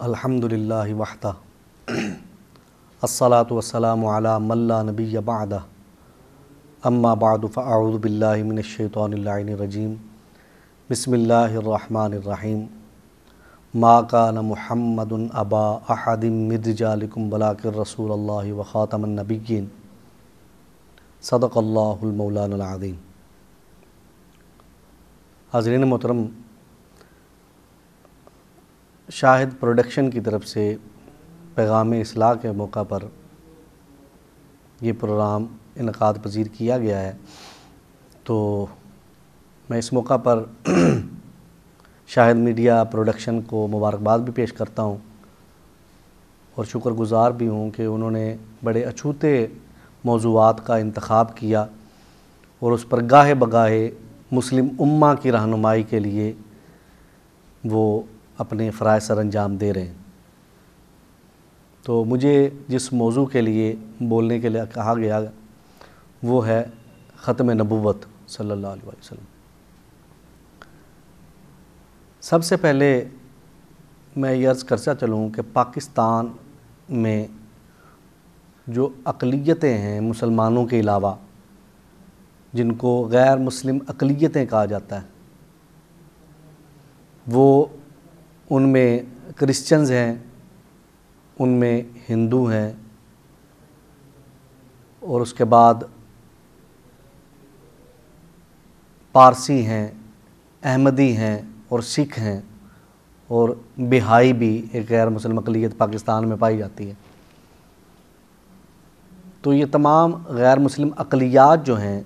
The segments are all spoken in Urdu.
الحمدللہ وحدہ الصلاۃ والسلام علی من لا نبی بعدہ اما بعد فاعوذ باللہ من الشیطان اللعین الرجیم بسم اللہ الرحمن الرحیم ما کان محمد ابا احد من رجالکم ولکن رسول اللہ وخاتم النبیین صدق اللہ المولانا العظیم۔ حاضرین محترم، شاہد پروڈکشن کی طرف سے پیغام اصلاح کے موقع پر یہ پروگرام انعقاد پذیر کیا گیا ہے، تو میں اس موقع پر شاہد میڈیا پروڈکشن کو مبارکباد بھی پیش کرتا ہوں اور شکر گزار بھی ہوں کہ انہوں نے بڑے اچھوتے موضوعات کا انتخاب کیا اور اس پر گاہے بگاہے مسلم امہ کی رہنمائی کے لیے وہ اپنے فرائض سر انجام دے رہے ہیں۔ تو مجھے جس موضوع کے لیے بولنے کے لیے کہا گیا وہ ہے ختم نبوت صلی اللہ علیہ وسلم۔ سب سے پہلے میں یہ عرض کرتا چلوں کہ پاکستان میں جو اقلیتیں ہیں مسلمانوں کے علاوہ، جن کو غیر مسلم اقلیتیں کہا جاتا ہے، وہ ان میں کرسچنز ہیں، ان میں ہندو ہیں، اور اس کے بعد پارسی ہیں، احمدی ہیں اور سکھ ہیں، اور بہائی بھی ایک غیر مسلم اقلیت پاکستان میں پائی جاتی ہے۔ تو یہ تمام غیر مسلم اقلیات جو ہیں،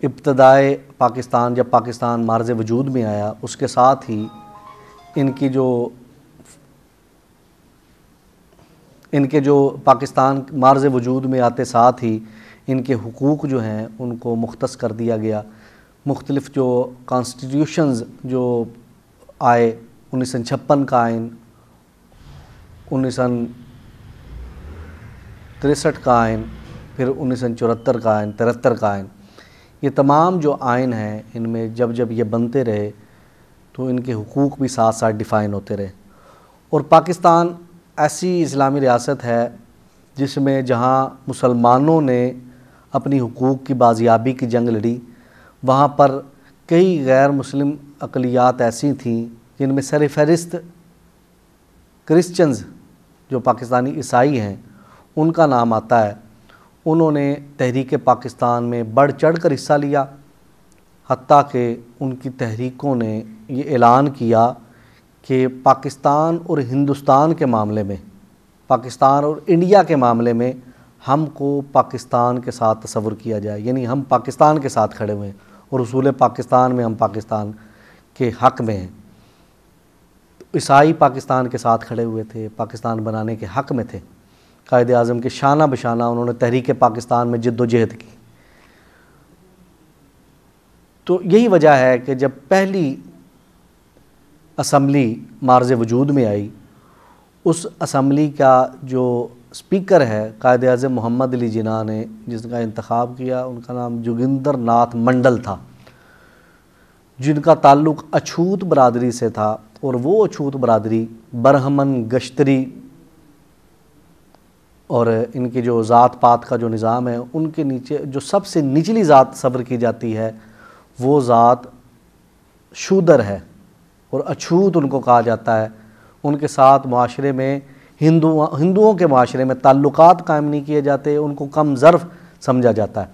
ابتدائے پاکستان جب پاکستان مارز وجود میں آیا، اس کے ساتھ ہی ان کے جو پاکستان مارز وجود میں آتے ساتھ ہی ان کے حقوق جو ہیں ان کو مختص کر دیا گیا۔ مختلف جو کانسٹیٹیوشنز جو آئے، 1956 کا آئین، 1963 کا آئین، پھر 1974 کا آئین، 73 کا آئین، یہ تمام جو آئین ہیں ان میں جب یہ بنتے رہے تو ان کے حقوق بھی ساتھ ساتھ ڈیفائن ہوتے رہے۔ اور پاکستان ایسی اسلامی ریاست ہے جس میں جہاں مسلمانوں نے اپنی حقوق کی بازیابی کی جنگ لڑی، وہاں پر کئی غیر مسلم اقلیات ایسی تھیں جن میں سر فہرست کرسچنز جو پاکستانی عیسائی ہیں ان کا نام آتا ہے۔ انہوں نے تحریک پاکستان میں بڑھ چڑھ کر حصہ لیا، حتیٰ کہ ان کی تحریکوں نے یہ اعلان کیا کہ پاکستان اور ہندوستان کے معاملے میں، پاکستان اور انڈیا کے معاملے میں ہم کو پاکستان کے ساتھ تصور کیا جائے، یعنی ہم پاکستان کے ساتھ کھڑے ہوئے ہیں اور اصول پاکستان میں ہم پاکستان کے حق میں ہیں۔ عیسائی پاکستان کے ساتھ کھڑے ہوئے تھے، پاکستان بنانے کے حق میں تھے۔ قائد اعظم کے شانہ بشانہ انہوں نے تحریک پاکستان میں جد و جہد کی۔ تو یہی وجہ ہے کہ جب پہلی اسمبلی مارز وجود میں آئی، اس اسمبلی کا جو اسپیکر ہے قائد اعظم محمد علی جناح نے جس کا انتخاب کیا، ان کا نام جوگندر ناتھ منڈل تھا، جن کا تعلق اچھوت برادری سے تھا، اور وہ اچھوت برادری برہمن، گشتری اور ان کی جو ذات پات کا جو نظام ہے، ان کے نیچے جو سب سے نچلی ذات تصور کی جاتی ہے وہ ذات شودر ہے، اور اچھوت ان کو کہا جاتا ہے۔ ان کے ساتھ معاشرے میں ہندوؤں کے معاشرے میں تعلقات قائم نہیں کیے جاتے، ان کو کم ظرف سمجھا جاتا ہے۔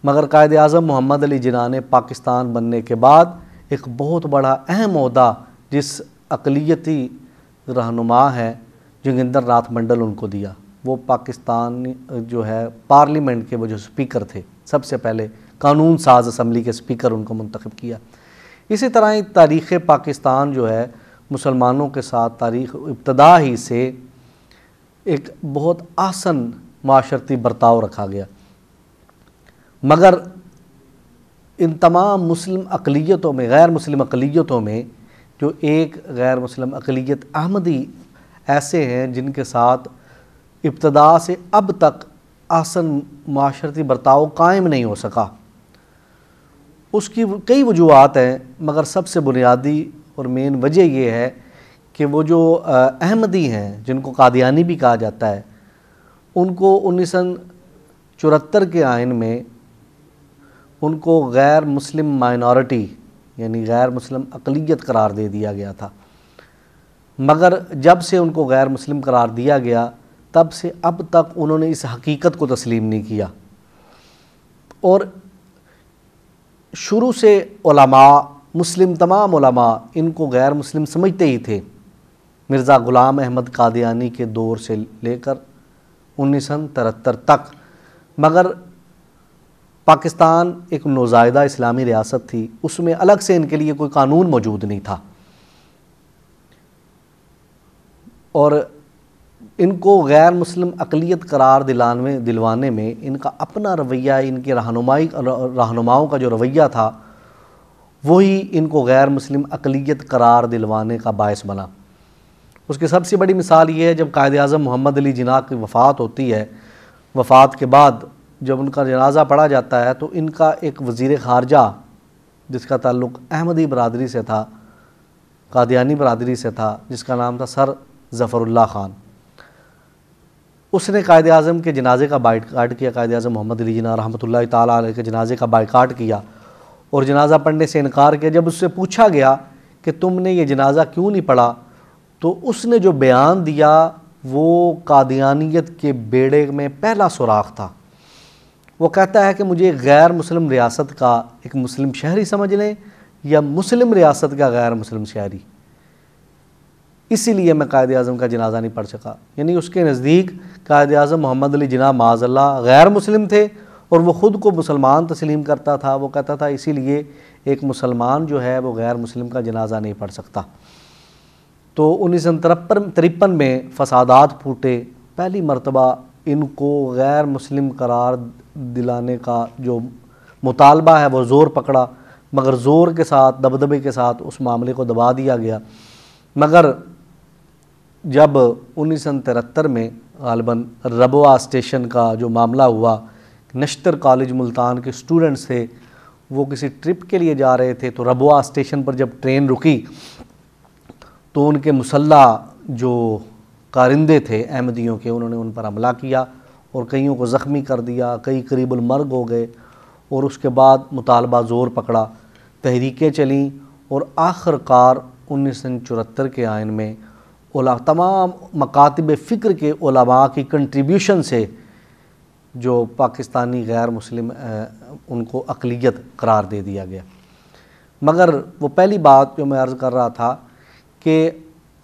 مگر قائد اعظم محمد علی جناح نے پاکستان بننے کے بعد ایک بہت بڑا اہم عہدہ جس اقلیتی رہنما ہے جوگندر ناتھ منڈل ان کو دیا۔ وہ پاکستان جو ہے پارلیمنٹ کے وہ جو سپیکر تھے، سب سے پہلے قانون ساز اسمبلی کے سپیکر ان کو منتخب کیا۔ اسی طرح ہی تاریخ پاکستان جو ہے مسلمانوں کے ساتھ تاریخ ابتدا ہی سے ایک بہت احسن معاشرتی برتاؤ رکھا گیا۔ مگر ان تمام مسلم اقلیتوں میں، غیر مسلم اقلیتوں میں، جو ایک غیر مسلم اقلیت احمدی ایسے ہیں جن کے ساتھ ابتدا سے اب تک احسن معاشرتی برتاؤ قائم نہیں ہو سکا۔ اس کی کئی وجوہات ہیں، مگر سب سے بنیادی اور مین وجہ یہ ہے کہ وہ جو احمدی ہیں جن کو قادیانی بھی کہا جاتا ہے، ان کو 1974 کے آئین میں ان کو غیر مسلم مائنورٹی یعنی غیر مسلم اقلیت قرار دے دیا گیا تھا، مگر جب سے ان کو غیر مسلم قرار دیا گیا تب سے اب تک انہوں نے اس حقیقت کو تسلیم نہیں کیا، اور شروع سے علماء مسلم تمام علماء ان کو غیر مسلم سمجھتے ہی تھے، مرزا غلام احمد قادیانی کے دور سے لے کر 1973 تک، مگر پاکستان ایک نوزائیدہ اسلامی ریاست تھی، اس میں الگ سے ان کے لیے کوئی قانون موجود نہیں تھا، اور ان کو غیر مسلم اقلیت قرار دلوانے میں ان کا اپنا رویہ، ان کے رہنماؤں کا جو رویہ تھا وہی ان کو غیر مسلم اقلیت قرار دلوانے کا باعث بنا۔ اس کی سب سے بڑی مثال یہ ہے جب قائد اعظم محمد علی جناح کی وفات ہوتی ہے، وفات کے بعد جب ان کا جنازہ پڑھا جاتا ہے تو ان کا ایک وزیر خارجہ جس کا تعلق احمدی برادری سے تھا، قادیانی برادری سے تھا، جس کا نام تھا سر ظفر اللہ خان، اس نے قائد اعظم کے جنازے کا بائیکاٹ کیا، قائد اعظم محمد علی جناح رحمۃ اللہ تعالیٰ علیہ کے جنازے کا بائیکاٹ کیا اور جنازہ پڑھنے سے انکار کیا۔ جب اس سے پوچھا گیا کہ تم نے یہ جنازہ کیوں نہیں پڑھا تو اس نے جو بیان دیا وہ قادیانیت کے بیڑے میں پہلا سوراخ تھا۔ وہ کہتا ہے کہ مجھے غیر مسلم ریاست کا ایک مسلم شہری سمجھ لیں یا مسلم ریاست کا غیر مسلم شہری، اسی لیے میں قائد اعظم کا جنازہ نہیں پڑھ سکا۔ یعنی اس کے نزدیک قائد اعظم محمد علی جناح معاذ اللہ غیر مسلم تھے اور وہ خود کو مسلمان تسلیم کرتا تھا۔ وہ کہتا تھا اسی لیے ایک مسلمان جو ہے وہ غیر مسلم کا جنازہ نہیں پڑھ سکتا۔ تو 1953 میں فسادات پھوٹے، پہلی مرتبہ ان کو غیر مسلم قرار دلانے کا جو مطالبہ ہے وہ زور پکڑا، مگر زور کے ساتھ دبدبے کے ساتھ اس معاملے کو دبا دیا گیا۔ مگر جب 1973 میں غالباً ربوہ اسٹیشن کا جو معاملہ ہوا، نشتر کالج ملتان کے اسٹوڈنٹس تھے، وہ کسی ٹرپ کے لیے جا رہے تھے، تو ربوہ اسٹیشن پر جب ٹرین رکی تو ان کے مسلح جو کارندے تھے احمدیوں کے، انہوں نے ان پر حملہ کیا اور کئیوں کو زخمی کر دیا، کئی قریب المرگ ہو گئے، اور اس کے بعد مطالبہ زور پکڑا، تحریکیں چلیں، اور آخر کار 1974 کے آئین میں تمام مکاتب فکر کے علماء کی کنٹریبیوشن سے جو پاکستانی غیر مسلم ان کو اقلیت قرار دے دیا گیا۔ مگر وہ پہلی بات جو میں عرض کر رہا تھا کہ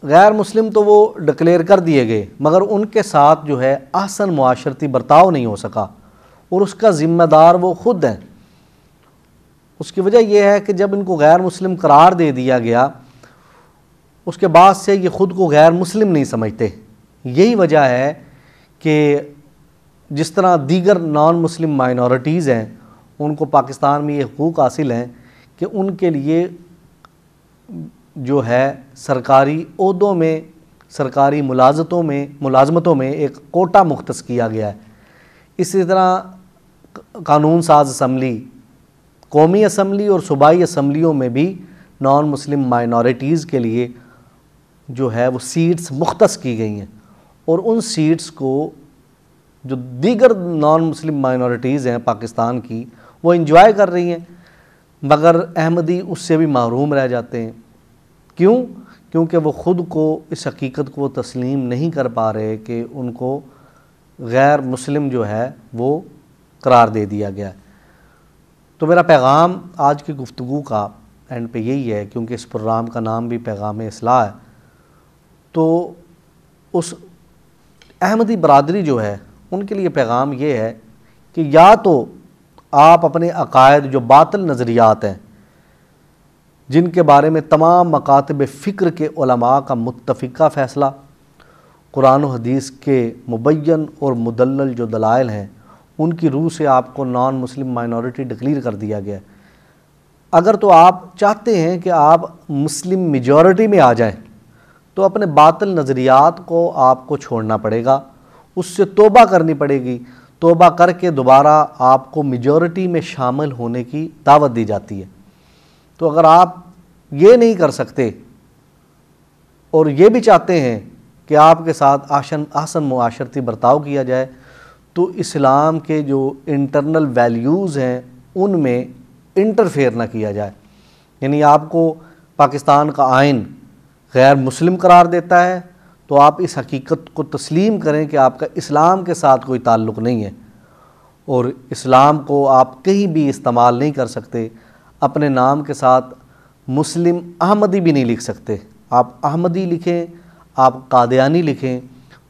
غیر مسلم تو وہ ڈکلیئر کر دیے گئے، مگر ان کے ساتھ جو ہے احسن معاشرتی برتاؤ نہیں ہو سکا، اور اس کا ذمہ دار وہ خود ہیں۔ اس کی وجہ یہ ہے کہ جب ان کو غیر مسلم قرار دے دیا گیا، اس کے بعد سے یہ خود کو غیر مسلم نہیں سمجھتے۔ یہی وجہ ہے کہ جس طرح دیگر نان مسلم مائنورٹیز ہیں ان کو پاکستان میں یہ حقوق حاصل ہیں کہ ان کے لیے جو ہے سرکاری عہدوں میں، سرکاری ملازمتوں میں ایک کوٹا مختص کیا گیا ہے۔ اسی طرح قانون ساز اسمبلی، قومی اسمبلی اور صوبائی اسمبلیوں میں بھی نان مسلم مائنورٹیز کے لیے جو ہے وہ سیٹس مختص کی گئی ہیں، اور ان سیٹس کو جو دیگر نان مسلم مائنورٹیز ہیں پاکستان کی وہ انجوائے کر رہی ہیں، مگر احمدی اس سے بھی محروم رہ جاتے ہیں۔ کیوں؟ کیونکہ وہ خود کو اس حقیقت کو تسلیم نہیں کر پا رہے کہ ان کو غیر مسلم جو ہے وہ قرار دے دیا گیا ہے۔ تو میرا پیغام آج کی گفتگو کا اینڈ پہ یہی ہے، کیونکہ اس پروگرام کا نام بھی پیغام اصلاح ہے، تو اس احمدی برادری جو ہے ان کے لیے پیغام یہ ہے کہ یا تو آپ اپنے عقائد جو باطل نظریات ہیں جن کے بارے میں تمام مکاتب فکر کے علماء کا متفقہ فیصلہ، قرآن و حدیث کے مبین اور مدلل جو دلائل ہیں ان کی روح سے آپ کو نان مسلم مائنورٹی ڈکلیئر کر دیا گیا ہے۔ اگر تو آپ چاہتے ہیں کہ آپ مسلم میجورٹی میں آ جائیں تو اپنے باطل نظریات کو آپ کو چھوڑنا پڑے گا، اس سے توبہ کرنی پڑے گی، توبہ کر کے دوبارہ آپ کو میجورٹی میں شامل ہونے کی دعوت دی جاتی ہے۔ تو اگر آپ یہ نہیں کر سکتے اور یہ بھی چاہتے ہیں کہ آپ کے ساتھ آسن معاشرتی برتاؤ کیا جائے، تو اسلام کے جو انٹرنل ویلیوز ہیں ان میں انٹرفیئر نہ کیا جائے. یعنی آپ کو پاکستان کا آئین غیر مسلم قرار دیتا ہے تو آپ اس حقیقت کو تسلیم کریں کہ آپ کا اسلام کے ساتھ کوئی تعلق نہیں ہے، اور اسلام کو آپ کہیں بھی استعمال نہیں کر سکتے. اپنے نام کے ساتھ مسلم احمدی بھی نہیں لکھ سکتے. آپ احمدی لکھیں، آپ قادیانی لکھیں،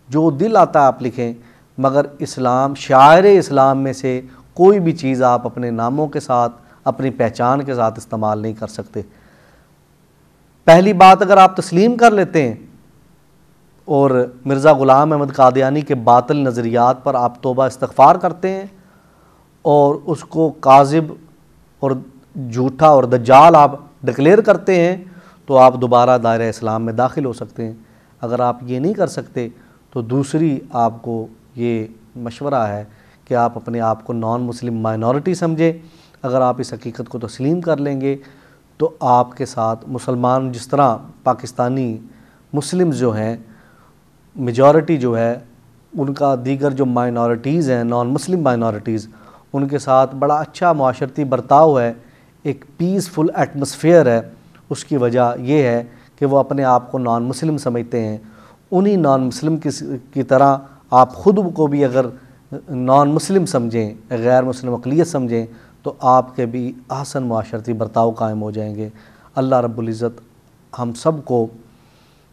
جو دل آتا ہے آپ لکھیں، مگر اسلام، شعائر اسلام میں سے کوئی بھی چیز آپ اپنے ناموں کے ساتھ، اپنی پہچان کے ساتھ استعمال نہیں کر سکتے. پہلی بات اگر آپ تسلیم کر لیتے ہیں اور مرزا غلام احمد قادیانی کے باطل نظریات پر آپ توبہ استغفار کرتے ہیں اور اس کو کاذب اور جھوٹا اور دجال آپ ڈکلیئر کرتے ہیں، تو آپ دوبارہ دائرہ اسلام میں داخل ہو سکتے ہیں. اگر آپ یہ نہیں کر سکتے تو دوسری آپ کو یہ مشورہ ہے کہ آپ اپنے آپ کو نان مسلم مائنورٹی سمجھیں. اگر آپ اس حقیقت کو تسلیم کر لیں گے تو آپ کے ساتھ مسلمان، جس طرح پاکستانی مسلم جو ہیں میجورٹی جو ہے، ان کا دیگر جو مائنورٹیز ہیں، نان مسلم مائنورٹیز، ان کے ساتھ بڑا اچھا معاشرتی برتاؤ ہے، ایک پیسفل ایٹماسفیئر ہے. اس کی وجہ یہ ہے کہ وہ اپنے آپ کو نان مسلم سمجھتے ہیں. انہی نان مسلم کی طرح آپ خود کو بھی اگر نان مسلم سمجھیں، غیر مسلم اقلیت سمجھیں، تو آپ کے بھی احسن معاشرتی برتاؤ قائم ہو جائیں گے. اللہ رب العزت ہم سب کو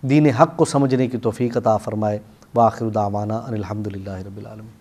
دین حق کو سمجھنے کی توفیق عطا فرمائے. وآخر دعوانا ان الحمد للہ رب العالمین.